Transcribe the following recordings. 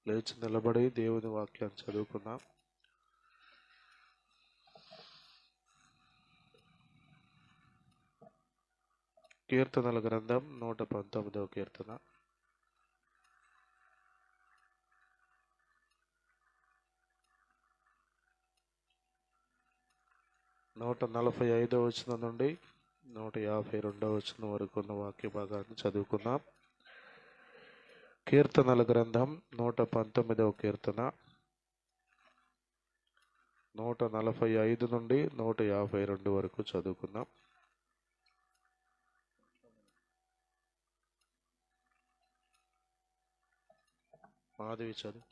లేచి నిలబడి దేవుని వాక్యాన్ని చదువుకుందాం. కీర్తనల గ్రంథం 119వ కీర్తన. నూట 45వ వచనం నుండి 152వ వచనం వరకు ఉన్న వాక్య భాగాన్ని చదువుకుందాం. కీర్తనల గ్రంథం 119వ కీర్తన 145 నుండి 152 వరకు చదువుకుందాం. మాధవి చదువు.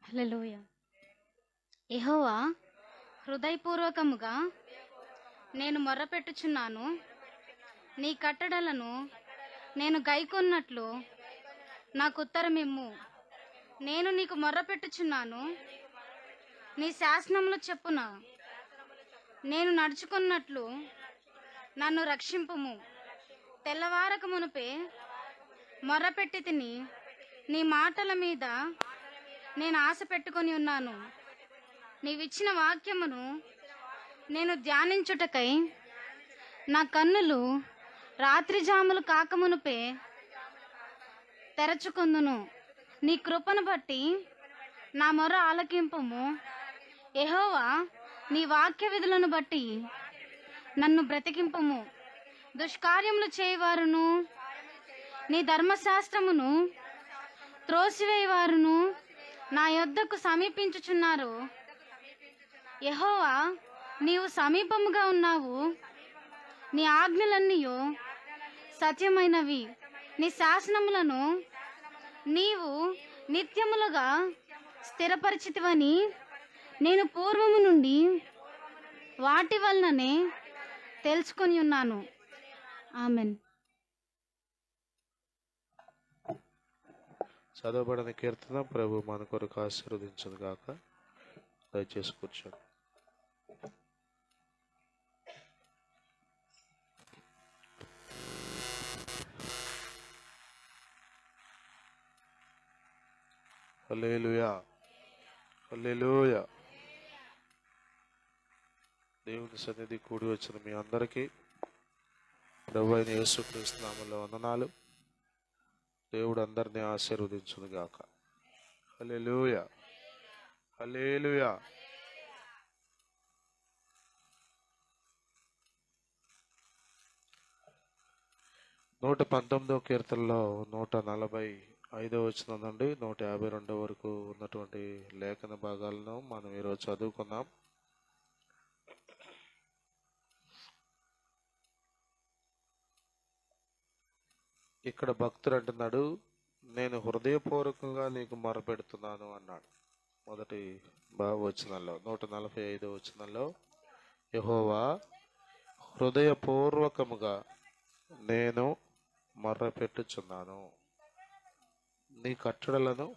హల్లెలూయా. యెహోవా, హృదయపూర్వకముగా నేను మొర్రపెట్టుచున్నాను. నీ కట్టడలను నేను గైకొన్నట్లు నాకు ఉత్తరమిమ్ము. నేను నీకు మొర్రపెట్టుచున్నాను. నీ శాసనములు చెప్పున నేను నడుచుకున్నట్లు నన్ను రక్షింపుము. తెల్లవారక మునుపే మొర్రపెట్టి తిని నీ మాటల మీద నేను ఆశ పెట్టుకొని ఉన్నాను. నీవిచ్చిన వాక్యమును నేను ధ్యానించుటకై నా కన్నులు రాత్రి జాములు కాకమునుపే తెరచుకుందును. నీ కృపను బట్టి నా మొర ఆలకింపుము. యెహోవా, నీ వాక్య విధులను బట్టి నన్ను బ్రతికింపుము. దుష్కార్యములు చేయవారును నీ ధర్మశాస్త్రమును త్రోసివేయవారును నా యొద్దకు సమీపించుచున్నారు. యెహోవా, నీవు సమీపముగా ఉన్నావు. నీ ఆజ్ఞలన్నీయు సత్యమైనవి. నీ శాసనములను నీవు నిత్యములుగా స్థిరపరిచితివని నేను పూర్వము నుండి వాటి వలననే తెలుసుకొని ఉన్నాను. ఆమెన్. చదవబడిన కీర్తన ప్రభు మన కొరకు ఆశీర్వదించును గాక. దయచేసి కూర్చోండి. హల్లెలూయా, హల్లెలూయా. దేవుని సన్నిధి కూడి వచ్చిన మీ అందరికీ ప్రభు అయిన యేసుక్రీస్తు నామములో వందనాలు. దేవుడు అందరినీ ఆశీర్వదించును గాక. హల్లెలూయా, హల్లెలూయా. నూట 19వ కీర్తనలో 145వ వచనం నుండి 152 వరకు ఉన్నటువంటి లేఖన భాగాలను మనం ఈరోజు చదువుకుందాం. ఇక్కడ భక్తుడు అంటున్నాడు, నేను హృదయపూర్వకంగా నీకు మొరపెడుతున్నాను అన్నాడు. మొదటి వచనంలో 145వ వచనంలో, యెహోవా, హృదయపూర్వకముగా నేను మొర్రపెట్టుచున్నాను. నీ కట్టడలను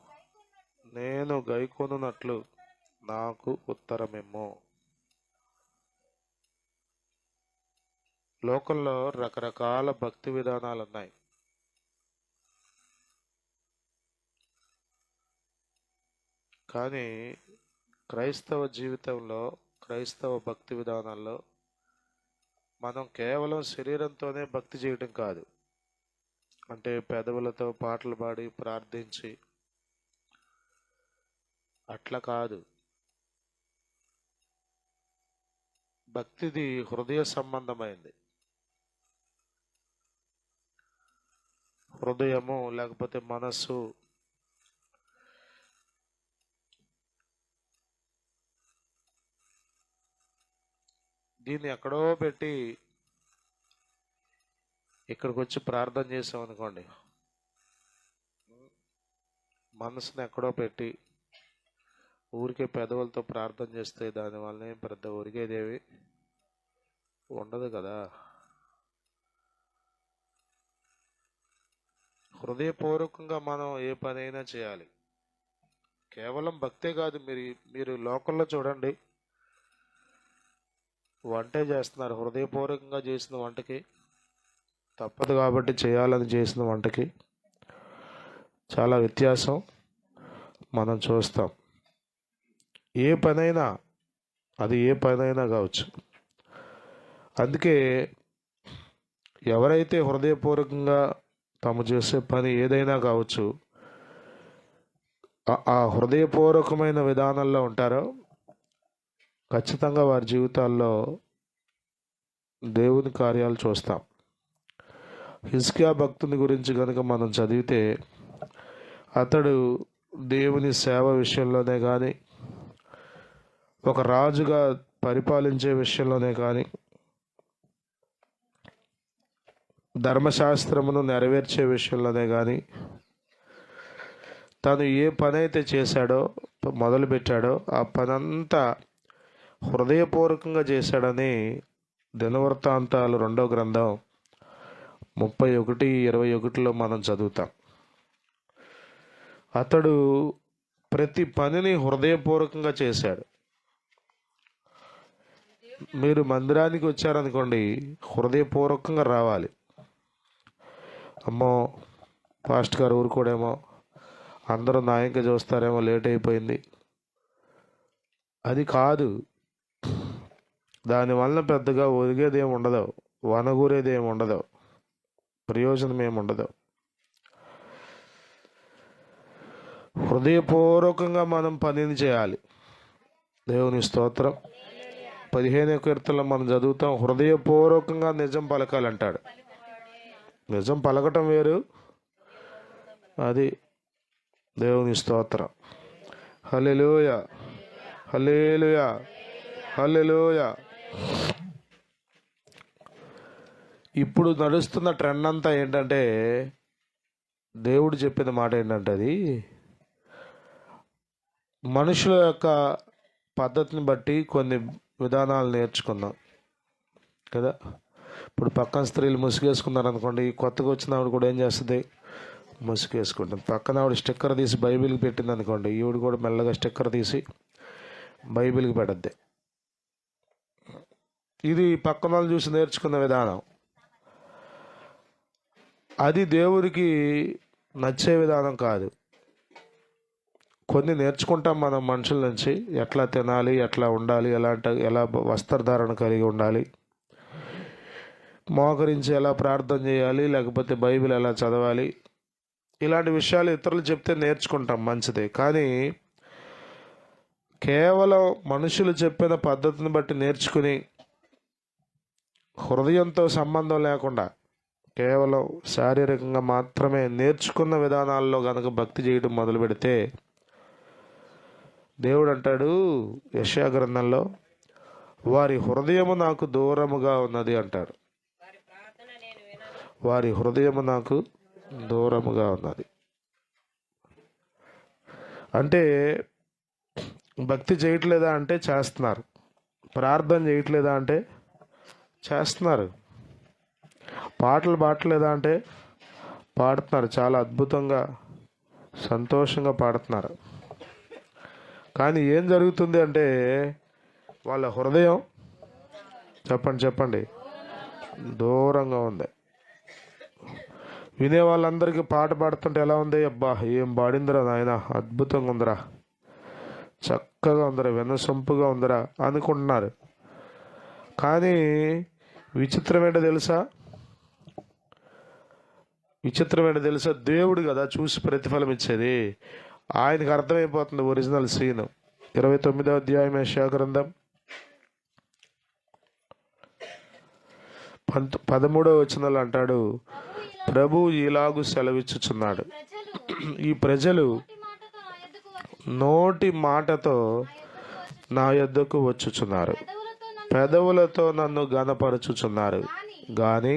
నేను గైకొనున్నట్లు నాకు ఉత్తరమిమ్ము. లోకంలో రకరకాల భక్తి విధానాలు ఉన్నాయి. కానీ క్రైస్తవ జీవితంలో, క్రైస్తవ భక్తి విధానాల్లో మనం కేవలం శరీరంతోనే భక్తి చేయడం కాదు. అంటే పెదవులతో పాటలు పాడి ప్రార్థించి అట్లా కాదు. భక్తిది హృదయ సంబంధమైంది. హృదయము లేకపోతే మనస్సు దీన్ని ఎక్కడో పెట్టి ఇక్కడికి వచ్చి ప్రార్థన చేసాం అనుకోండి, మనసుని ఎక్కడో పెట్టి ఊరికే పెదవులతో ప్రార్థన చేస్తే దానివల్లనే పెద్ద ఒరిగేదేవి ఉండదు కదా. హృదయపూర్వకంగా మనం ఏ పనైనా చేయాలి. కేవలం భక్తే కాదు. మీరు లోకంలో చూడండి, వంటే చేస్తున్నారు. హృదయపూర్వకంగా చేసిన వంటకి, తప్పదు కాబట్టి చేయాలని చేసిన వంటకి చాలా వ్యత్యాసం మనం చూస్తాం. ఏ పనైనా, అది ఏ పనైనా కావచ్చు. అందుకే ఎవరైతే హృదయపూర్వకంగా తాము చేసే పని ఏదైనా కావచ్చు, ఆ హృదయపూర్వకమైన విధానంలో ఉంటారో ఖచ్చితంగా వారి జీవితాల్లో దేవుని కార్యాలు చూస్తాం. హిజ్కియా భక్తుని గురించి కనుక మనం చదివితే, అతడు దేవుని సేవ విషయంలోనే కానీ, ఒక రాజుగా పరిపాలించే విషయంలోనే కానీ, ధర్మశాస్త్రమును నెరవేర్చే విషయంలోనే కానీ, తను ఏ పని అయితే చేశాడో, మొదలుపెట్టాడో ఆ పనంతా హృదయపూర్వకంగా చేశాడని దినవృత్తాంతాలు 2వ గ్రంథం 31:21 మనం చదువుతాం. అతడు ప్రతి పనిని హృదయపూర్వకంగా చేశాడు. మీరు మందిరానికి వచ్చారనుకోండి, హృదయపూర్వకంగా రావాలి. అమ్మో పాస్ట్ గారు ఊరుకోడేమో, అందరూ నా ఇంకా చూస్తారేమో, లేట్ అయిపోయింది, అది కాదు. దానివల్ల పెద్దగా ఒరిగేదేమి ఉండదు, వనగూరేదేమి ఉండదు, ప్రయోజనం ఏమి ఉండదు. హృదయపూర్వకంగా మనం పనిని చేయాలి. దేవుని స్తోత్రం. 15వ కీర్తనలో మనం చదువుతాం, హృదయపూర్వకంగా నిజం పలకాలంటాడు. నిజం పలకటం వేరు, అది దేవుని స్తోత్రం. హల్లెలూయా, హల్లెలూయా, హల్లెలూయా. ఇప్పుడు నడుస్తున్న ట్రెండ్ అంతా ఏంటంటే, దేవుడు చెప్పిన మాట ఏంటంటే, అది మనుషుల యొక్క పద్ధతిని బట్టి కొన్ని విధానాలు నేర్చుకుందాం కదా. ఇప్పుడు పక్కన స్త్రీలు ముసుగేసుకున్నారు అనుకోండి, కొత్తగా వచ్చిన ఆవిడ కూడా ఏం చేస్తుంది, ముసుగేసుకుంటుంది. పక్కన ఆవిడ స్టిక్కర్ తీసి బైబిల్కి పెట్టింది అనుకోండి, ఈవిడ కూడా మెల్లగా స్టిక్కర్ తీసి బైబిల్కి పెడద్ది. ఇది పక్కన వాళ్ళు చూసి నేర్చుకున్న విధానం. అది దేవుడికి నచ్చే విధానం కాదు. కొన్ని నేర్చుకుంటాం మనం మనుషుల నుంచి, ఎట్లా తినాలి, ఎట్లా ఉండాలి, ఎలా వస్త్రధారణ కలిగి ఉండాలి, మోకరించి ఎలా ప్రార్థన చేయాలి, లేకపోతే బైబిల్ ఎలా చదవాలి, ఇలాంటి విషయాలు ఇతరులు చెప్తే నేర్చుకుంటాం, మంచిదే. కానీ కేవలం మనుషులు చెప్పిన పద్ధతిని బట్టి నేర్చుకుని, హృదయంతో సంబంధం లేకుండా కేవలం శారీరకంగా మాత్రమే నేర్చుకున్న విధానాల్లో కనుక భక్తి చేయడం మొదలు పెడితే, దేవుడు అంటాడు యెషయా గ్రంథంలో, వారి హృదయము నాకు దూరముగా ఉన్నది అంటాడు. వారి హృదయము నాకు దూరముగా ఉన్నది అంటే భక్తి చేయట్లేదా అంటే చేస్తున్నారు, ప్రార్థన చేయట్లేదా అంటే చేస్తున్నారు, పాటలు పాడట్లేదా అంటే పాడుతున్నారు, చాలా అద్భుతంగా సంతోషంగా పాడుతున్నారు. కానీ ఏం జరుగుతుంది అంటే, వాళ్ళ హృదయం చెప్పండి దూరంగా ఉంది. వినే వాళ్ళందరికీ పాట పాడుతుంటే ఎలా ఉంది, అబ్బా ఏం పాడిందిరా నాయన, అద్భుతంగా ఉందిరా, చక్కగా ఉందిరా, వినసొంపుగా ఉందిరా అనుకుంటున్నారు. కానీ విచిత్రం ఏంటో తెలుసా, దేవుడు కదా చూసి ప్రతిఫలం ఇచ్చేది. ఆయనకు అర్థమైపోతుంది ఒరిజినల్ సీన్. 29వ అధ్యాయం యెషయా గ్రంథం 13వ వచనంలో అంటాడు, ప్రభు ఇలాగు సెలవిచ్చుచున్నాడు, ఈ ప్రజలు నోటి మాటతో నా యొద్దకు వచ్చుచున్నారు, పెదవులతో నన్ను ఘనపరచుచున్నారు, గాని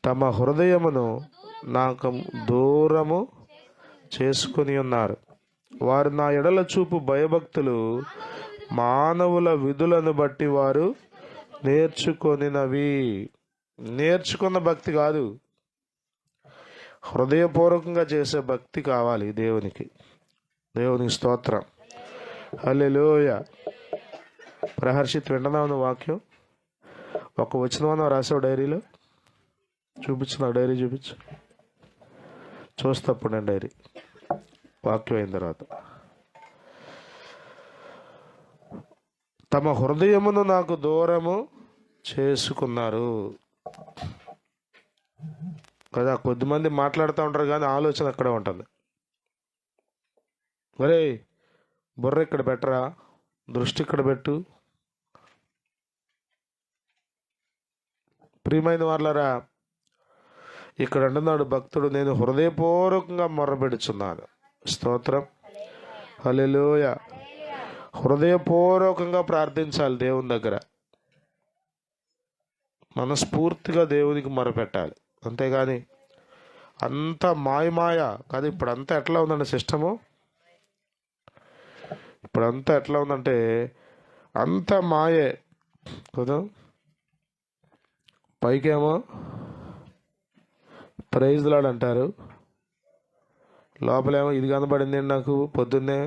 తమ హృదయమును నాకు దూరము చేసుకుని ఉన్నారు. వారు నా ఎడల చూపు భయభక్తులు మానవుల విధులను బట్టి వారు నేర్చుకున్న భక్తి కాదు, హృదయపూర్వకంగా చేసే భక్తి కావాలి దేవునికి. దేవునికి స్తోత్రం. హల్లెలూయా. ప్రహర్షిత్ వింటున్నావు నువ్వు వాక్యం? ఒక వచనం రాసావు డైరీలో? చూపించు, నాకు డైరీ చూపించు. చూస్తప్పుడు నేను డైరీ వాక్యం అయిన తర్వాత. తమ హృదయమును నాకు దూరము చేసుకున్నారు కదా. కొద్దిమంది మాట్లాడుతూ ఉంటారు కానీ ఆలోచన అక్కడే ఉంటుంది. మరే బుర్ర ఇక్కడ పెట్టరా, దృష్టి ఇక్కడ పెట్టు. ప్రియమైన వాళ్ళరా, ఇక్కడ అంటున్నాడు భక్తుడు, నేను హృదయపూర్వకంగా మొర్రపెడుచున్నాను. స్తోత్రం, హల్లెలూయా. హృదయపూర్వకంగా ప్రార్థించాలి దేవుని దగ్గర, మనస్ఫూర్తిగా దేవునికి మొరపెట్టాలి. అంతేగాని అంత మాయ కాదు. ఇప్పుడంతా ఎట్లా ఉందండి సిస్టము? ఇప్పుడంతా ఎట్లా ఉందంటే అంత మాయే కదా. పైకేమో ప్రైజ్ లాడ్ అంటారు, లోపలేమో ఇది కనబడింది నాకు పొద్దున్నే.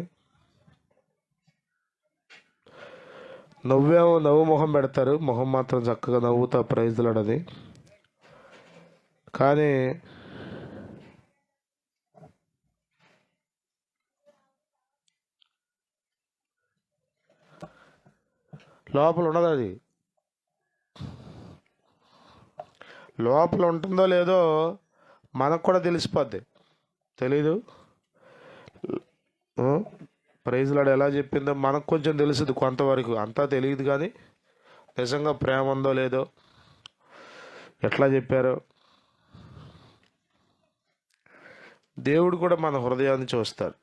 నవ్వేమో నవ్వు మొహం పెడతారు, మొహం మాత్రం చక్కగా నవ్వుతా ప్రైజ్ లాడ్ అది. కానీ లోపల ఉండదు. అది లోపల ఉంటుందో లేదో మనకు కూడా తెలిసిపోద్ది. తెలీదు, ప్రైజ్ లాడ్ ఎలా చెప్పిందో మనకు కొంచెం తెలుసుది కొంతవరకు, అంతా తెలియదు. కానీ నిజంగా ప్రేమ ఉందో లేదో, ఎట్లా చెప్పారో. దేవుడు కూడా మన హృదయాన్ని చూస్తాడు.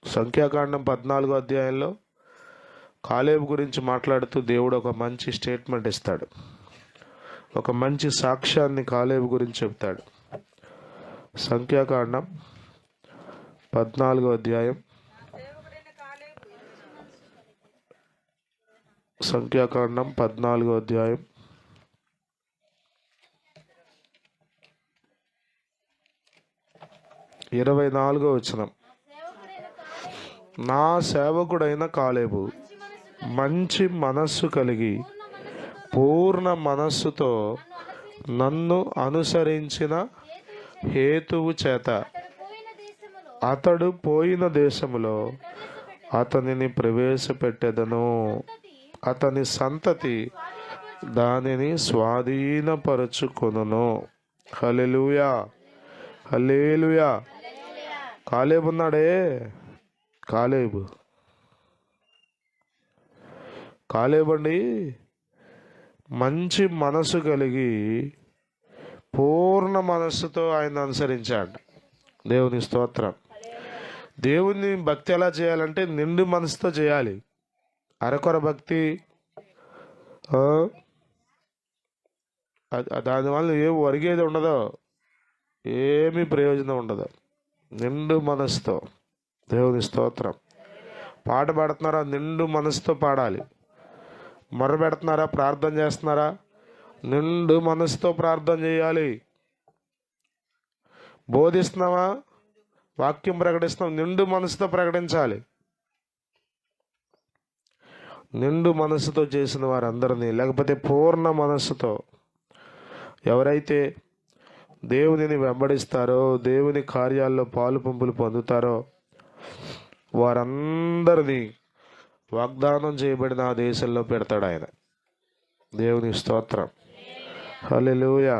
సంఖ్యాకాండం 14వ అధ్యాయంలో కాలేబు గురించి మాట్లాడుతూ దేవుడు ఒక మంచి స్టేట్మెంట్ ఇస్తాడు, ఒక మంచి సాక్ష్యాన్ని కాలేబు గురించి చెప్తాడు. సంఖ్యాకాండం 14వ అధ్యాయం, సంఖ్యాకాండం 14వ అధ్యాయం 24వ వచనం. నా సేవకుడైన కాలేబు మంచి మనస్సు కలిగి పూర్ణ మనస్సుతో నన్ను అనుసరించిన హేతువు చేత అతడు పోయిన దేశములో అతనిని ప్రవేశపెట్టెదను. అతని సంతతి దానిని స్వాధీనపరచుకొనును. హల్లెలూయా, హల్లెలూయా. కాలేబు ఉన్నాడే, కాలేబండి మంచి మనసు కలిగి పూర్ణ మనస్సుతో ఆయన అనుసరించాడు. దేవుని స్తోత్రం. దేవుని భక్తి ఎలా చేయాలంటే నిండు మనసుతో చేయాలి. అరకొర భక్తి, దానివల్ల ఏం ఒరిగేది ఉండదు, ఏమీ ప్రయోజనం ఉండదు. నిండు మనసుతో. దేవుని స్తోత్రం. పాట పాడుతున్నారా, నిండు మనసుతో పాడాలి. మొర్ర పెడుతున్నారా, ప్రార్థన చేస్తున్నారా, నిండు మనసుతో ప్రార్థన చేయాలి. బోధిస్తున్నావా, వాక్యం ప్రకటిస్తున్నాం, నిండు మనసుతో ప్రకటించాలి. నిండు మనసుతో చేసిన వారందరినీ, లేకపోతే పూర్ణ మనస్సుతో ఎవరైతే దేవునిని వెంబడిస్తారో, దేవుని కార్యాల్లో పాలు పంపులు పొందుతారో వారందరినీ వాగ్దానం చేయబడిన ఆ దేశంలో పెడతాడు ఆయన. దేవుని స్తోత్రం, హల్లెలూయా.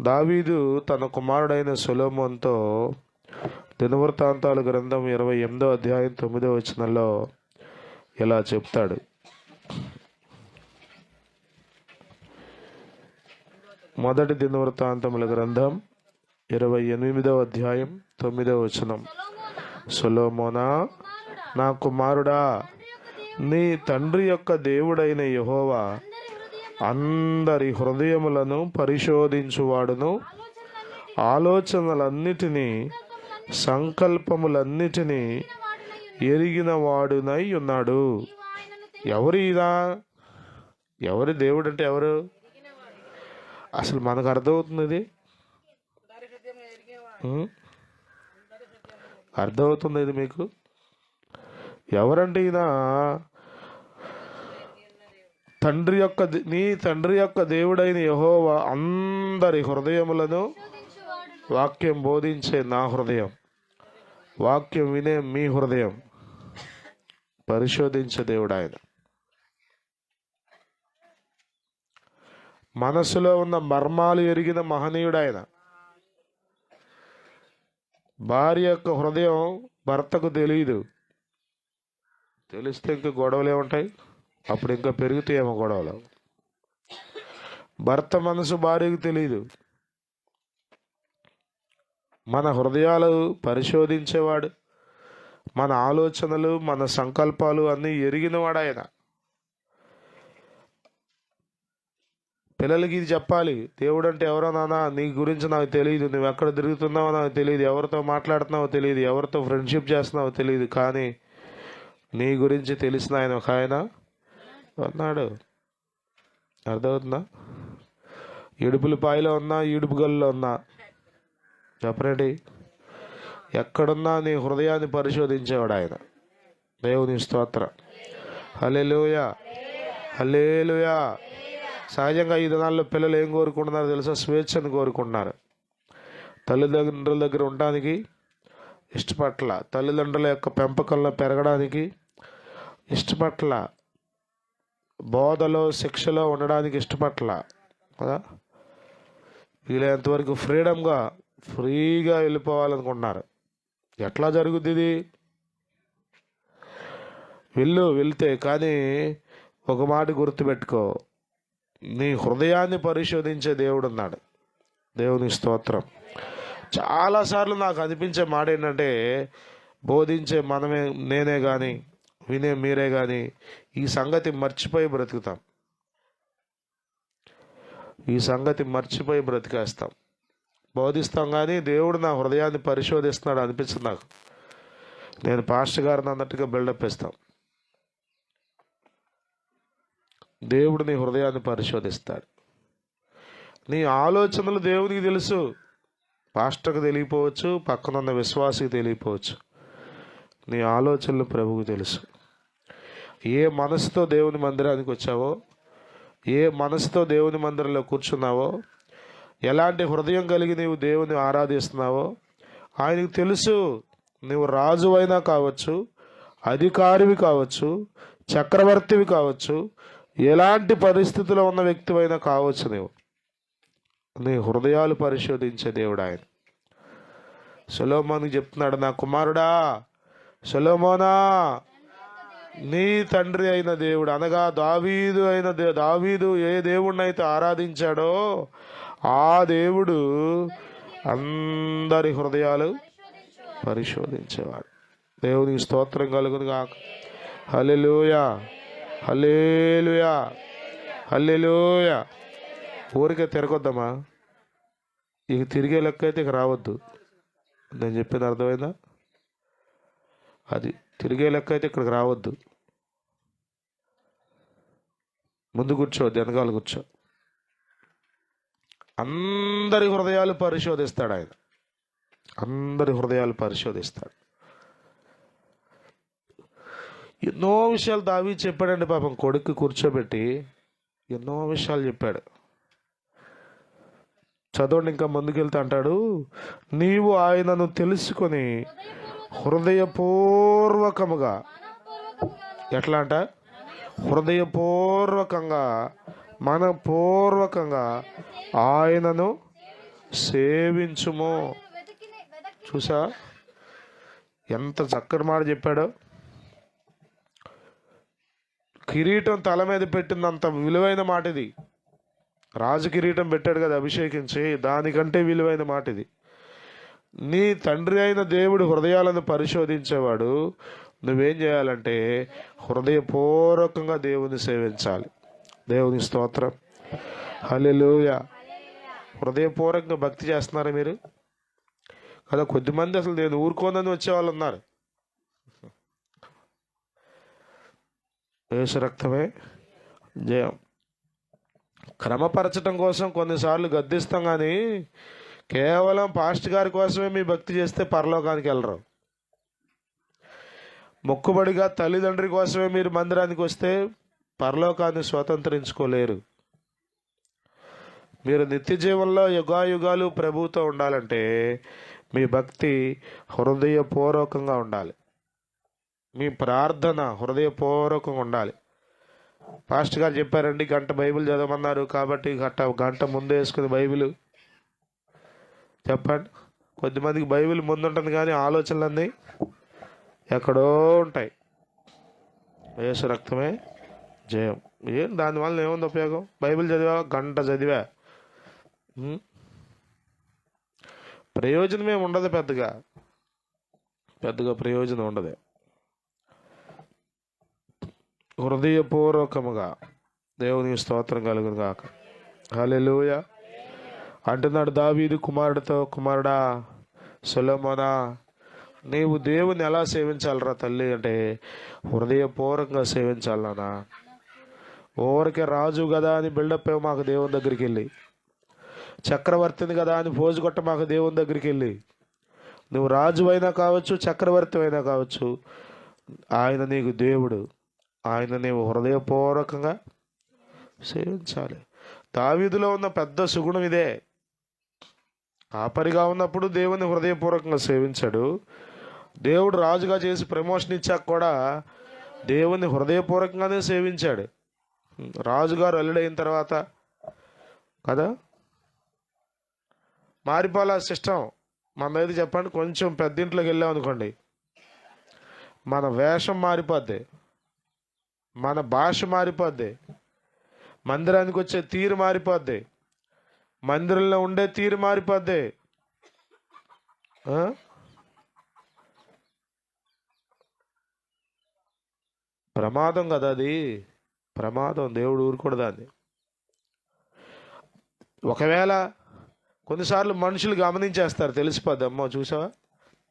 దావీదు తన కుమారుడైన సొలొమోనుతో దినవృత్తాంతాల గ్రంథం 28వ అధ్యాయం 9వ వచనంలో ఇలా చెప్తాడు. మొదటి దినవృత్తాంతముల గ్రంథం 28వ అధ్యాయం 9వ వచనం. సొలొమోనా, నా కుమారుడా, నీ తండ్రి యొక్క దేవుడైన యెహోవా అందరి హృదయములను పరిశోధించువాడును, ఆలోచనలన్నిటినీ సంకల్పములన్నిటినీ ఎరిగిన వాడునై ఉన్నాడు. ఎవరు ఇదా? ఎవరి దేవుడు అంటే ఎవరు? అసలు మనకు అర్థమవుతుంది ఇది? అర్థమవుతుంది ఇది మీకు? ఎవరంటే ఈయన నీ తండ్రి యొక్క దేవుడైన యెహోవా అందరి హృదయములను వాక్యం బోధించే నా హృదయం, వాక్యం వినే మీ హృదయం పరిశోధించే దేవుడు ఆయన. మనసులో ఉన్న మర్మాలు ఎరిగిన మహనీయుడు ఆయన. భార్య యొక్క హృదయం భర్తకు తెలియదు, తెలిస్తే ఇంకా గొడవలు ఏముంటాయి, అప్పుడు ఇంకా పెరుగుతాయేమో గొడవలు. భర్త మనసు భార్యకు తెలియదు. మన హృదయాలు పరిశోధించేవాడు, మన ఆలోచనలు మన సంకల్పాలు అన్నీ ఎరిగినవాడు ఆయన. పిల్లలకి ఇది చెప్పాలి, దేవుడు అంటే ఎవరో నాన్న నీ గురించి నాకు తెలియదు, నువ్వు ఎక్కడ తిరుగుతున్నావో నాకు తెలియదు, ఎవరితో మాట్లాడుతున్నావో తెలియదు, ఎవరితో ఫ్రెండ్షిప్ చేస్తున్నావో తెలియదు, కానీ నీ గురించి తెలిసిన ఆయన ఒక ఆయన అన్నాడు. అర్థమవుతుందా? ఇడుపుల పాయలో ఉన్నా, ఈడుపు గల్లో ఉన్నా, చెప్పరేంటి, ఎక్కడున్నా నీ హృదయాన్ని పరిశోధించేవాడు ఆయన. దేవుని స్తోత్రం. హల్లెలూయా, హల్లెలూయా. సహజంగా ఈ దినాల్లో పిల్లలు ఏం కోరుకుంటున్నారు తెలుసా? స్వేచ్ఛను కోరుకుంటున్నారు. తల్లిదండ్రుల దగ్గర ఉండడానికి ఇష్టపట్ల, తల్లిదండ్రుల యొక్క పెంపకంలో పెరగడానికి ఇష్టపట్ల, బోధలో శిక్షలో ఉండడానికి ఇష్టపట్ల కదా. వీలైనంతవరకు ఫ్రీగా వెళ్ళిపోవాలనుకుంటున్నారు. ఎట్లా జరుగుద్ది ఇది? వెళ్తే కానీ ఒక మాట గుర్తుపెట్టుకో, నీ హృదయాన్ని పరిశోధించే దేవుడు ఉన్నాడు. దేవుని స్తోత్రం. చాలాసార్లు నాకు అనిపించే మాట ఏంటంటే, బోధించే నేనే కానీ వినే మీరే కానీ ఈ సంగతి మర్చిపోయి బ్రతుకుతాం, ఈ సంగతి మర్చిపోయి బ్రతికేస్తాం. బోధిస్తాం కానీ దేవుడు నా హృదయాన్ని పరిశోధిస్తున్నాడు అనిపిస్తుంది నాకు. నేను పాస్టర్ గారిని అన్నట్టుగా బిల్డప్ ఇస్తాం. దేవుడు నీ హృదయాన్ని పరిశోధిస్తాడు. నీ ఆలోచనలు దేవునికి తెలుసు. పాస్టర్కి తెలియపోవచ్చు, పక్కనున్న విశ్వాసికి తెలియపోవచ్చు. నీ ఆలోచనలు ప్రభువుకు తెలుసు. ఏ మనసుతో దేవుని మందిరానికి వచ్చావో, ఏ మనసుతో దేవుని మందిరంలో కూర్చున్నావో, ఎలాంటి హృదయం కలిగి నీవు దేవుని ఆరాధిస్తున్నావో ఆయనకు తెలుసు. నువ్వు రాజువైనా కావచ్చు, అధికారివి కావచ్చు, చక్రవర్తివి కావచ్చు, ఎలాంటి పరిస్థితిలో ఉన్న వ్యక్తివైనా కావచ్చు, నీ హృదయాలు పరిశోధించే దేవుడు ఆయన. సొలొమోనుకు చెప్తున్నాడు, నా కుమారుడా సొలొమోనా, నీ తండ్రి అయిన దేవుడు అనగా దావీదు ఏ దేవుడినైతే ఆరాధించాడో ఆ దేవుడు అందరి హృదయాలు పరిశోధించేవాడు. దేవునికి స్తోత్రం కలుగును గాక. హల్లెలూయా, హల్లెలూయా, హల్లెలూయా. ఊరికే తిరగొద్దామా? ఇక తిరిగే లెక్క అయితే ఇక రావద్దు. నేను చెప్పింది అర్థమైందా? అది తిరిగే లెక్క అయితే ఇక్కడికి రావద్దు. ముందు కూర్చోవద్దు, వెనకాల కూర్చో. అందరి హృదయాలు పరిశోధిస్తాడు ఆయన. అందరి హృదయాలు పరిశోధిస్తాడు. ఎన్నో విషయాలు దావీదు చెప్పాడండి పాపం. కొడుకు కూర్చోబెట్టి ఎన్నో విషయాలు చెప్పాడు. చదవండి, ఇంకా ముందుకెళ్తా అంటాడు, నీవు ఆయనను తెలుసుకొని హృదయపూర్వకముగా, ఎట్లా అంట, హృదయపూర్వకంగా మనపూర్వకంగా ఆయనను సేవించుము. చూసా ఎంత చక్కటి మాట చెప్పాడో. కిరీటం తల మీద పెట్టినంత విలువైన మాట ఇది. రాజు కిరీటం పెట్టాడు కదా అభిషేకించి, దానికంటే విలువైన మాట ఇది. నీ తండ్రి అయిన దేవుడు హృదయాలను పరిశోధించేవాడు. నువ్వేం చేయాలంటే హృదయపూర్వకంగా దేవుని సేవించాలి. దేవుని స్తోత్రం. హల్లెలూయా. హృదయపూర్వకంగా భక్తి చేస్తున్నారా మీరు? కదా, కొద్దిమంది అసలు నేను ఊరుకోనని వచ్చేవాళ్ళు ఉన్నారు. యేసు రక్తమే జయం. క్రమపరచడం కోసం కొన్నిసార్లు గద్దిస్తాం, కానీ కేవలం పాస్టర్ గారి కోసమే మీ భక్తి చేస్తే పరలోకానికి వెళ్ళరు. మొక్కుబడిగా తల్లిదండ్రి కోసమే మీరు మందిరానికి వస్తే పరలోకాన్ని స్వతంత్రించుకోలేరు. మీరు నిత్య జీవనంలో యుగాయుగాలు ప్రభువుతో ఉండాలంటే మీ భక్తి హృదయపూర్వకంగా ఉండాలి. మీ ప్రార్థన హృదయపూర్వకంగా ఉండాలి. పాస్టర్ గారు చెప్పారండి గంట బైబిల్ చదవమన్నారు కాబట్టి గంట ముందే వేసుకుని బైబిల్ చెప్పండి. కొద్దిమందికి బైబిల్ ముందుంటుంది కానీ ఆలోచనలన్నీ ఎక్కడో ఉంటాయి. యేసు రక్తమే జయం. ఏం దానివల్ల ఏముంది ఉపయోగం? బైబిల్ చదివా, గంట చదివా, ప్రయోజనమే ఉండదు. పెద్దగా ప్రయోజనం ఉండదు. హృదయపూర్వకముగా దేవునికి స్తోత్రం కలుగును గాక. హల్లెలూయా. అంటున్నాడు దావీదు కుమారుడితో, కుమారుడా సొలొమోనా, నీవు దేవుని ఎలా సేవించాలరా తల్లి అంటే హృదయపూర్వకంగా సేవించాలనా. ఊరికే రాజు కదా అని బిల్డప్ మాకు దేవుని దగ్గరికి వెళ్ళి, చక్రవర్తిని కదా అని ఫోజు కొట్ట మాకు దేవుని దగ్గరికి వెళ్ళి, నువ్వు రాజు అయినా కావచ్చు, చక్రవర్తి అయినా కావచ్చు, ఆయన నీకు దేవుడు. ఆయన నీవు హృదయపూర్వకంగా సేవించాలి. దావీదులో ఉన్న పెద్ద సుగుణం ఇదే. కాపరిగా ఉన్నప్పుడు దేవుని హృదయపూర్వకంగా సేవించాడు. దేవుడు రాజుగా చేసి ప్రమోషన్ ఇచ్చాక కూడా దేవుని హృదయపూర్వకంగానే సేవించాడు. రాజుగారు అల్లుడైన తర్వాత కదా మారిపోలే సిస్టమ్. మనదైతే చెప్పండి, కొంచెం పెద్దింట్లోకి వెళ్ళాం అనుకోండి, మన వేషం మారిపోద్ది, మన భాష మారిపోద్ది, మందిరానికి వచ్చే తీరు మారిపోద్ది, మందిరంలో ఉండే తీరు మారిపోద్ది. ప్రమాదం కదా అది, ప్రమాదం. దేవుడు ఊరుకూడదు దాన్ని. ఒకవేళ కొన్నిసార్లు మనుషులు గమనించేస్తారు, తెలిసిపోద్ది. అమ్మో చూసావా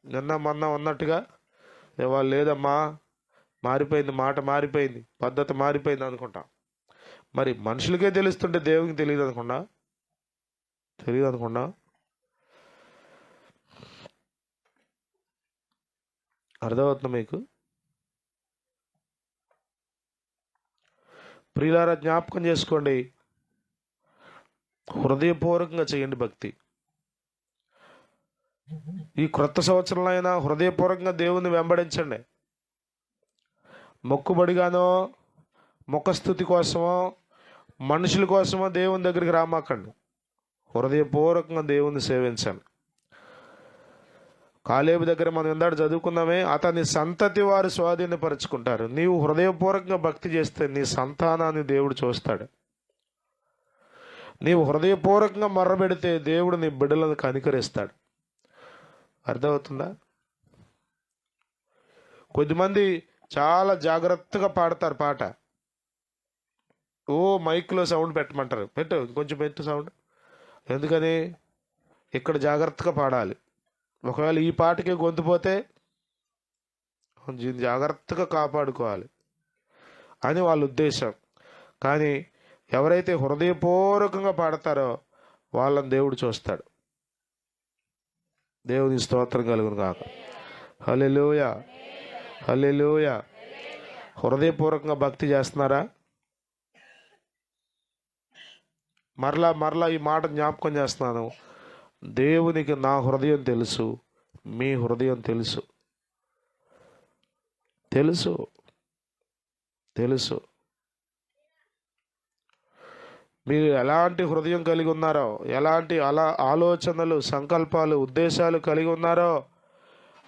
నిన్న మొన్న ఉన్నట్టుగా వాళ్ళు లేదమ్మా, మారిపోయింది, మాట మారిపోయింది, పద్ధతి మారిపోయింది అనుకుంటాం. మరి మనుషులకే తెలుస్తుంటే దేవునికి తెలియదు అనుకున్నా? అర్థమవుతుందా మీకు? ప్రియులారా, జ్ఞాపకం చేసుకోండి, హృదయపూర్వకంగా చేయండి భక్తి. ఈ క్రొత్త సంవత్సరంలో అయినా హృదయపూర్వకంగా దేవుని వెంబడించండి. మొక్కుబడిగానో, ముఖస్థుతి కోసమో, మనుషుల కోసమో దేవుని దగ్గరికి రామాకండి. హృదయపూర్వకంగా దేవుని సేవించండి. కాలేబు దగ్గర మనం ఇందాక చదువుకున్నామే, అతని సంతతి వారు స్వాధీనపరుచుకుంటారు. నీవు హృదయపూర్వకంగా భక్తి చేస్తే నీ సంతానాన్ని దేవుడు చూస్తాడు. నీవు హృదయపూర్వకంగా మొర్రబెడితే దేవుడు నీ బిడ్డలను కనికరిస్తాడు. అర్థమవుతుందా? కొద్దిమంది చాలా జాగ్రత్తగా పాడతారు పాట. మైక్లో సౌండ్ పెట్టమంటారు, కొంచెం పెట్టు సౌండ్. ఎందుకని? ఇక్కడ జాగ్రత్తగా పాడాలి. ఒకవేళ ఈ పాటకే గొంతుపోతే జాగ్రత్తగా కాపాడుకోవాలి అని వాళ్ళ ఉద్దేశం. కానీ ఎవరైతే హృదయపూర్వకంగా పాడతారో వాళ్ళని దేవుడు చూస్తాడు. దేవుని స్తోత్రం కలుగును గాక. హల్లెలూయా, హల్లెలూయా. హృదయపూర్వకంగా భక్తి చేస్తున్నారా? మరలా ఈ మాట జ్ఞాపకం చేస్తున్నాను. దేవునికి నా హృదయం తెలుసు, మీ హృదయం తెలుసు. మీరు ఎలాంటి హృదయం కలిగి ఉన్నారో, ఎలాంటి ఆలోచనలు, సంకల్పాలు, ఉద్దేశాలు కలిగి ఉన్నారో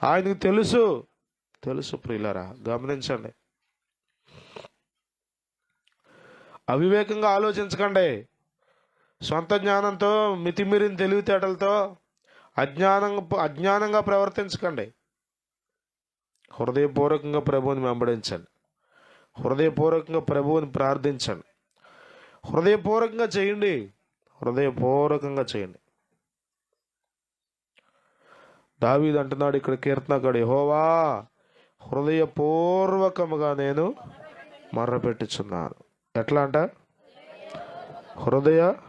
ఆయనకు తెలుసు. ప్రియులారా, గమనించండి. అవివేకంగా ఆలోచించకండి. సొంత జ్ఞానంతో, మితిమీరిన తెలివితేటలతో అజ్ఞానంగా ప్రవర్తించకండి. హృదయపూర్వకంగా ప్రభువుని వెంబడించండి. హృదయపూర్వకంగా ప్రభువుని ప్రార్థించండి. హృదయపూర్వకంగా చేయండి. దావీదు అంటున్నాడు ఇక్కడ కీర్తనకాడు, యెహోవా హృదయపూర్వకముగా నేను మొర్రపెట్టుచున్నాను. ఎట్లా అంట? హృదయపూర్వకముగా.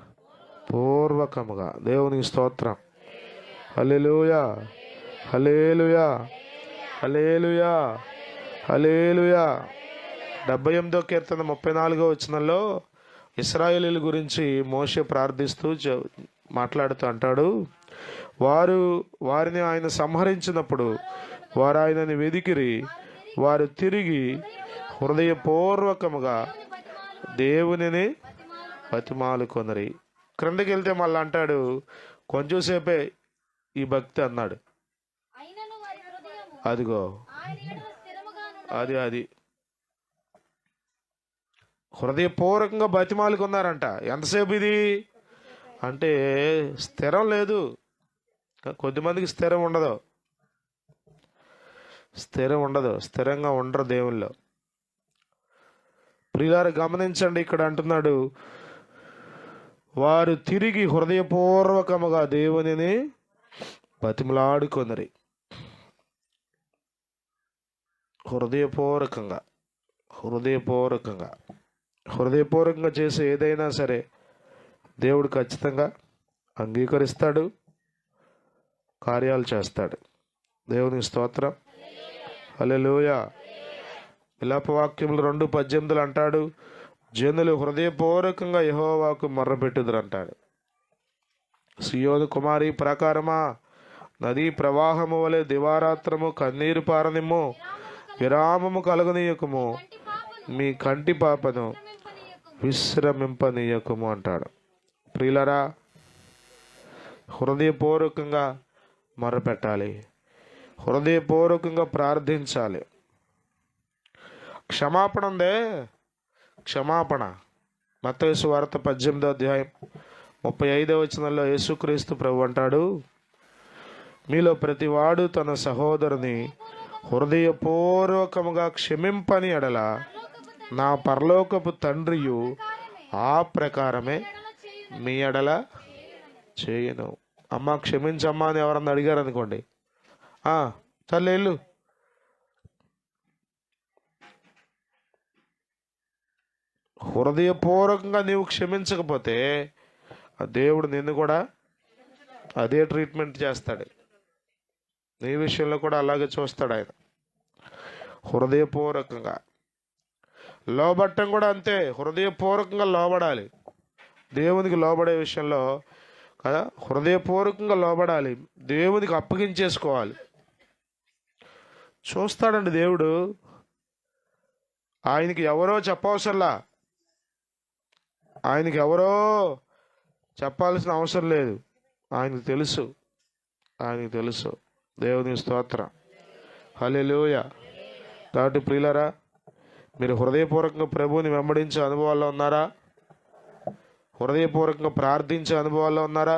దేవునికి స్తోత్రం. హల్లెలూయా, హల్లెలూయా, హల్లెలూయా, హల్లెలూయా. 78వ కీర్తన 34వ వచనంలో ఇశ్రాయేలీయుల గురించి మోషే ప్రార్థిస్తూ మాట్లాడుతూ అంటాడు, వారిని ఆయన సంహరించినప్పుడు వారు ఆయనని వెదికిరి, వారు తిరిగి హృదయపూర్వకముగా దేవునిని బతిమాలుకొనిరి. క్రిందకి వెళ్తే మళ్ళీ అంటాడు, కొంచెంసేపే ఈ భక్తి అన్నాడు. అదిగో అది హృదయపూర్వకంగా బతిమాలుకున్నారంట. ఎంతసేపు ఇది అంటే స్థిరం లేదు. కొద్దిమందికి స్థిరం ఉండదు, స్థిరంగా ఉండరు దేవుల్లో. ప్రియులారా గమనించండి, ఇక్కడ అంటున్నాడు, వారు తిరిగి హృదయపూర్వకముగా దేవునిని బతిమలాడుకొనిరి. హృదయపూర్వకంగా చేసే ఏదైనా సరే దేవుడు ఖచ్చితంగా అంగీకరిస్తాడు, కార్యాలు చేస్తాడు. దేవునికి స్తోత్రం. హల్లెలూయా. విలాపవాక్యములు 2:18 అంటాడు, జనులు హృదయపూర్వకంగా యెహోవాకు మొర్రపెట్టుదురు అంటాడు. సియోను కుమారి ప్రాకారమా, నదీ ప్రవాహము వలె దివారాత్రము కన్నీరు పారనిమ్ము, విరామము కలుగనీయకుము, మీ కంటి పాపను విశ్రమింపనీయకుము అంటాడు. ప్రియులరా, హృదయపూర్వకంగా మొరపెట్టాలి, హృదయపూర్వకంగా ప్రార్థించాలి. క్షమాపణ ఉందే, క్షమాపణ. మత్తయి సువార్త 18వ అధ్యాయం 35వ వచనంలో యేసుక్రీస్తు ప్రభు అంటాడు, మీలో ప్రతివాడు తన సహోదరుని హృదయపూర్వకముగా క్షమింపని ఎడల నా పరలోకపు తండ్రియు ఆ ప్రకారమే మీ ఎడల చేయను. అమ్మ క్షమించమ్మా అని ఎవరన్నా అడిగారు అనుకోండి, తల్లి వెళ్ళు, హృదయపూర్వకంగా నీవు క్షమించకపోతే దేవుడు నిన్ను కూడా అదే ట్రీట్మెంట్ చేస్తాడు. నీ విషయంలో కూడా అలాగే చూస్తాడు ఆయన. హృదయపూర్వకంగా లోబట్టం కూడా అంతే, హృదయపూర్వకంగా లోబడాలి. దేవునికి లోబడే విషయంలో కదా హృదయపూర్వకంగా లోబడాలి, దేవునికి అప్పగించేసుకోవాలి. చూస్తాడండి దేవుడు. ఆయనకి ఎవరో చెప్పవసరంలా, ఆయనకి ఎవరో చెప్పాల్సిన అవసరం లేదు, ఆయనకు తెలుసు. దేవుని స్తోత్రం. హల్లెలూయా. కాబట్టి ప్రియులారా, మీరు హృదయపూర్వకంగా ప్రభువుని వెంబడించే అనుభవాల్లో ఉన్నారా? హృదయపూర్వకంగా ప్రార్థించే అనుభవాల్లో ఉన్నారా?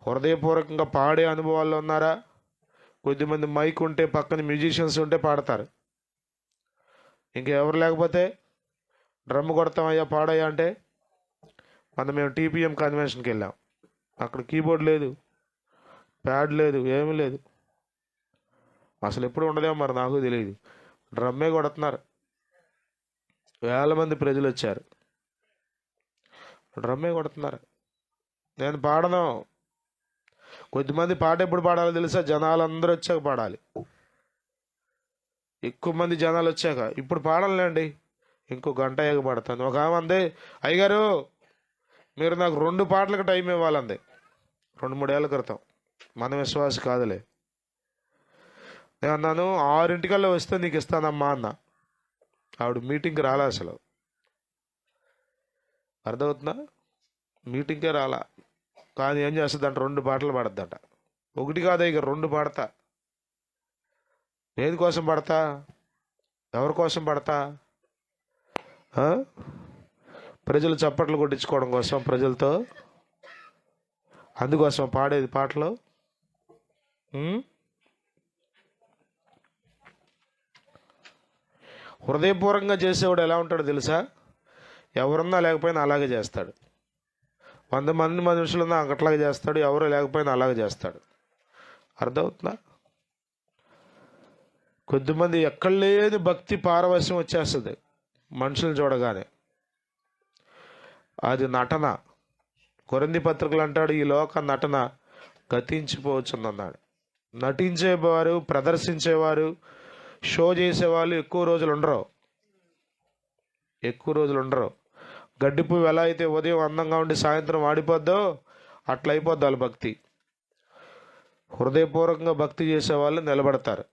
హృదయపూర్వకంగా పాడే అనుభవాల్లో ఉన్నారా? కొద్దిమంది మైక్ ఉంటే పక్కన మ్యూజిషియన్స్ ఉంటే పాడతారు, ఇంకెవరు లేకపోతే డ్రమ్ కొడతామయ్యా పాడయ్యా అంటే. మేము టీపీఎం కన్వెన్షన్కి వెళ్ళాం, అక్కడ కీబోర్డ్ లేదు, ప్యాడ్ లేదు, ఏమీ లేదు, అసలు ఎప్పుడు ఉండదేమో మరి నాకు తెలియదు. డ్రమ్మే కొడుతున్నారు, వేల మంది ప్రజలు వచ్చారు, డ్రమ్మే కొడుతున్నారు. నేను పాడను. కొద్దిమంది పాట ఎప్పుడు పాడాలో తెలుసా? జనాలందరూ వచ్చాక పాడాలి. ఎక్కువ మంది జనాలు వచ్చాక ఇప్పుడు పాడాలండి, ఇంకో గంట అయ్యాక పాడతాను. ఒక ఆమె అందే, అయ్యగారు మీరు నాకు 2 పాటలకు టైం ఇవ్వాలంది, 2-3 ఏళ్ళ క్రితం. మన విశ్వాసి కాదులే. నేను అన్నాను 6 వస్తే నీకు ఇస్తానమ్మా అన్న. ఆవిడ మీటింగ్కి రాలే, అసలు అర్థమవుతుందా? మీటింగ్కే రాలా, కానీ ఏం చేస్తుందంట, 2 పాటలు పాడద్దంట. 1 కాదు ఇక 2 పాడతా. దేనికోసం పడతా? ఎవరి కోసం పడతా? ప్రజలు చప్పట్లు కొట్టించుకోవడం కోసం, ప్రజలతో, అందుకోసం పాడేది పాటలు. హృదయపూర్వకంగా చేసేవాడు ఎలా ఉంటాడో తెలుసా? ఎవరున్నా లేకపోయినా అలాగే చేస్తాడు. 100 మంది మనుషులున్నా అట్లాగే చేస్తాడు, ఎవరు లేకపోయినా అలాగే చేస్తాడు. అర్థమవుతుందా? కొద్దిమంది ఎక్కడ లేని భక్తి పారవశ్యం వచ్చేస్తుంది మనుషులు చూడగానే, అది నటన. కొరింథీ పత్రికలు అంటాడు, ఈ లోక నటన గతించిపోవచ్చుందన్నాడు. నటించేవారు, ప్రదర్శించేవారు షో చేసేవాళ్ళు ఎక్కువ రోజులు ఉండరు. గడ్డి పువ్వు ఎలా అయితే ఉదయం అందంగా ఉండి సాయంత్రం వాడిపోద్దో అట్లా అయిపోద్ది వాళ్ళ భక్తి. హృదయపూర్వకంగా భక్తి చేసేవాళ్ళు నిలబడతారు.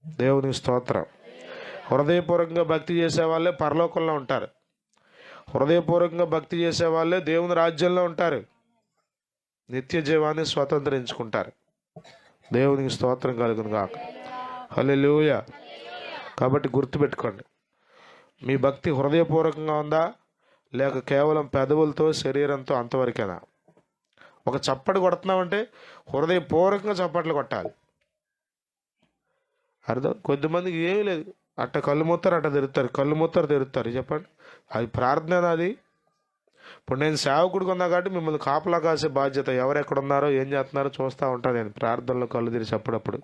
దేవునికి స్తోత్రం. హృదయపూర్వకంగా భక్తి చేసేవాళ్ళే పరలోకంలో ఉంటారు. హృదయపూర్వకంగా భక్తి చేసేవాళ్ళే దేవుని రాజ్యంలో ఉంటారు. నిత్య జీవాన్ని స్వతంత్రించుకుంటారు. దేవునికి స్తోత్రం కలుగును గాక. హల్లెలూయా. కాబట్టి గుర్తుపెట్టుకోండి, మీ భక్తి హృదయపూర్వకంగా ఉందా లేక కేవలం పెదవులతో శరీరంతో అంతవరకేనా? ఒక చప్పటి కొడుతున్నామంటే హృదయపూర్వకంగా చప్పట్లు కొట్టాలి. అర్థం? కొద్దిమందికి ఏమీ లేదు, అట్ట కళ్ళు మూస్తారు, అట్ట తిరుగుతారు. చెప్పండి, అది ప్రార్థన? అది ఇప్పుడు నేను సేవకుడికి ఉన్నా కాబట్టి మిమ్మల్ని కాపలా కాసే బాధ్యత. ఎవరెక్కడ ఉన్నారో ఏం చేస్తున్నారో చూస్తూ ఉంటాను నేను ప్రార్థనలో కళ్ళు తెరిచి. అప్పుడప్పుడు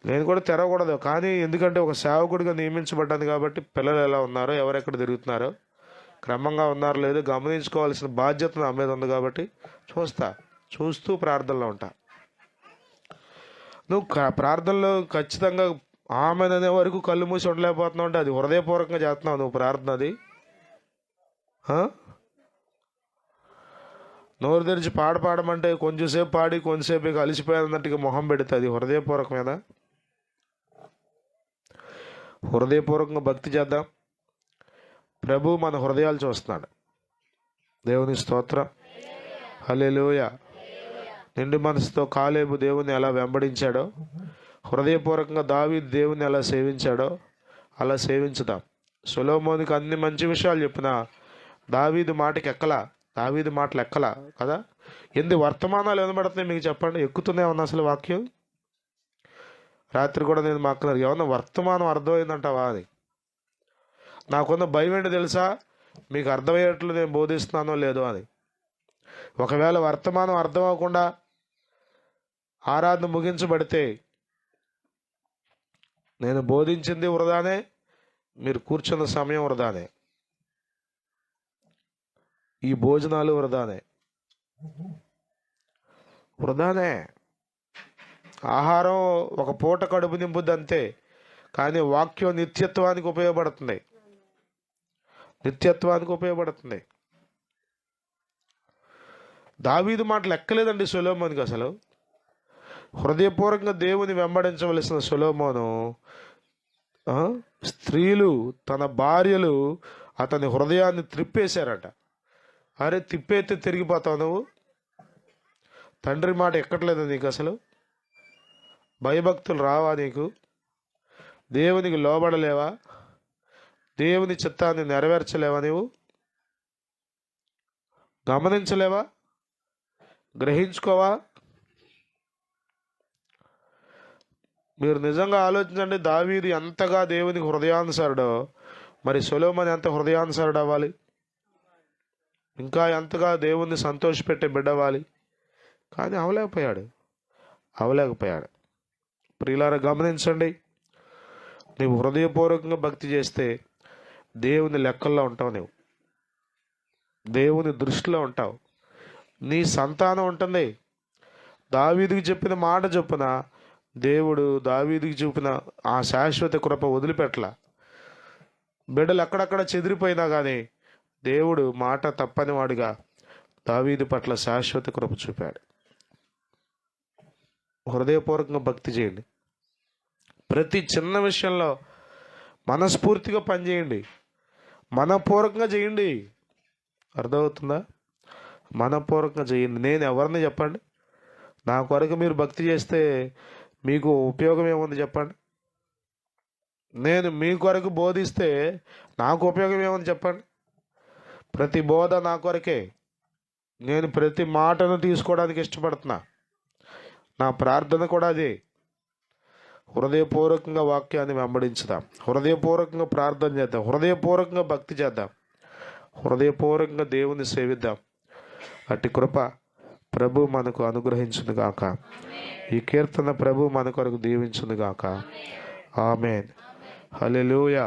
నేను కూడా తెరవకూడదు, కానీ ఎందుకంటే ఒక సేవకుడిగా నియమించబడ్డాను కాబట్టి పిల్లలు ఎలా ఉన్నారో, ఎవరెక్కడ తిరుగుతున్నారో, క్రమంగా ఉన్నారో లేదో గమనించుకోవాల్సిన బాధ్యత నా మీద ఉంది కాబట్టి చూస్తూ ప్రార్థనలో ఉంటా. నువ్వు ప్రార్థనలో ఖచ్చితంగా ఆమె అనే వరకు కళ్ళు మూసి ఉండలేకపోతున్నావు అంటే అది హృదయపూర్వకంగా చేస్తున్నావు నువ్వు ప్రార్థన. అది నోరు తెరిచి పాడమంటే కొంచెంసేపు పాడి కొంచెంసేపు ఇక అలిసిపోయినట్టుగా మొహం పెడితే అది హృదయపూర్వకమేనా? హృదయపూర్వకంగా భక్తి చేద్దాం. ప్రభు మన హృదయాలు చూస్తున్నాడు. దేవుని స్తోత్రం. హల్లెలూయా. నిండు మనసుతో కాలేబు దేవుని ఎలా వెంబడించాడో, హృదయపూర్వకంగా దావీదు దేవుని ఎలా సేవించాడో అలా సేవించుదాం. సొలొమోనుకి అన్ని మంచి విషయాలు చెప్పిన దావీదు మాటలు ఎక్కలా కదా. వర్తమానాలు వినబడుతున్నాయి మీకు చెప్పండి, ఎక్కుతున్నాయి ఏమన్నా అసలు వాక్యం? రాత్రి కూడా నేను మాట్లాడారు, ఏమన్నా వర్తమానం అర్థమైందంటావా అని. నాకున్న భయం ఏంటో తెలుసా? మీకు అర్థమయ్యేట్లు నేను బోధిస్తున్నానో లేదో అని. ఒకవేళ వర్తమానం అర్థం అవ్వకుండా ఆరాధన ముగించబడితే నేను బోధించింది వృధానే, మీరు కూర్చున్న సమయం వృధానే, ఈ భోజనాలు వృధానే. ఆహారం ఒక పూట కడుపు నింపుద్ది అంతే, కానీ వాక్యం నిత్యత్వానికి ఉపయోగపడుతుంది. దావీదు మాటలు ఎక్కలేదండి సొలొమోనుకి అసలు. హృదయపూర్వకంగా దేవుని వెంబడించవలసిన సొలొమోను, స్త్రీలు తన భార్యలు అతని హృదయాన్ని త్రిప్పేశారట. అరే, తిప్పేస్తే తిరిగిపోతావు నువ్వు? తండ్రి మాట ఎక్కట్లేదు నీకు అసలు? భయభక్తులు రావా నీకు? దేవునికి లోబడలేవా? దేవుని చిత్తాన్ని నెరవేర్చలేవా? నీవు గమనించలేవా? గ్రహించుకోవా? మీరు నిజంగా ఆలోచించండి, దావీదు ఎంతగా దేవునికి హృదయానుసారుడో మరి సొలొమోను ఎంత హృదయానుసారుడు అవ్వాలి? ఇంకా ఎంతగా దేవుణ్ణి సంతోషపెట్టే బిడ్డ అవ్వాలి? కానీ అవలేకపోయాడు. ప్రియులారా, గమనించండి, నీవు హృదయపూర్వకంగా భక్తి చేస్తే దేవుని లెక్కల్లో ఉంటావు, నువ్వు దేవుని దృష్టిలో ఉంటావు, నీ సంతానం ఉంటుంది. దావీదుకి చెప్పిన మాట చొప్పున దేవుడు దావీదుకి చూపిన ఆ శాశ్వత కృప వదిలిపెట్టలా. బిడ్డలు అక్కడక్కడ చెదిరిపోయినా కానీ దేవుడు మాట తప్పని వాడిగా దావీదు పట్ల శాశ్వత కృప చూపాడు. హృదయపూర్వకంగా భక్తి చేయండి. ప్రతి చిన్న విషయంలో మనస్ఫూర్తిగా పనిచేయండి, మనపూర్వకంగా చేయండి. అర్థమవుతుందా? మనపూర్వకంగా చేయండి. నేను ఎవరిని చెప్పండి, నా కొరకు మీరు భక్తి చేస్తే మీకు ఉపయోగం ఏముంది చెప్పండి? నేను మీ కొరకు బోధిస్తే నాకు ఉపయోగం ఏముంది చెప్పండి? ప్రతి బోధ నా కొరకే. నేను ప్రతి మాటను తీసుకోవడానికి ఇష్టపడుతున్నా. నా ప్రార్థన కూడా అదే. హృదయపూర్వకంగా వాక్యాన్ని వెంబడించుదాం, హృదయపూర్వకంగా ప్రార్థన చేద్దాం, హృదయపూర్వకంగా భక్తి చేద్దాం, హృదయపూర్వకంగా దేవుని సేవిద్దాం. అట్టి కృప ప్రభు మనకు అనుగ్రహించును గాక. ఈ కీర్తన ప్రభు మన కొరకు దీవించును గాక. ఆమేన్. హల్లెలూయా.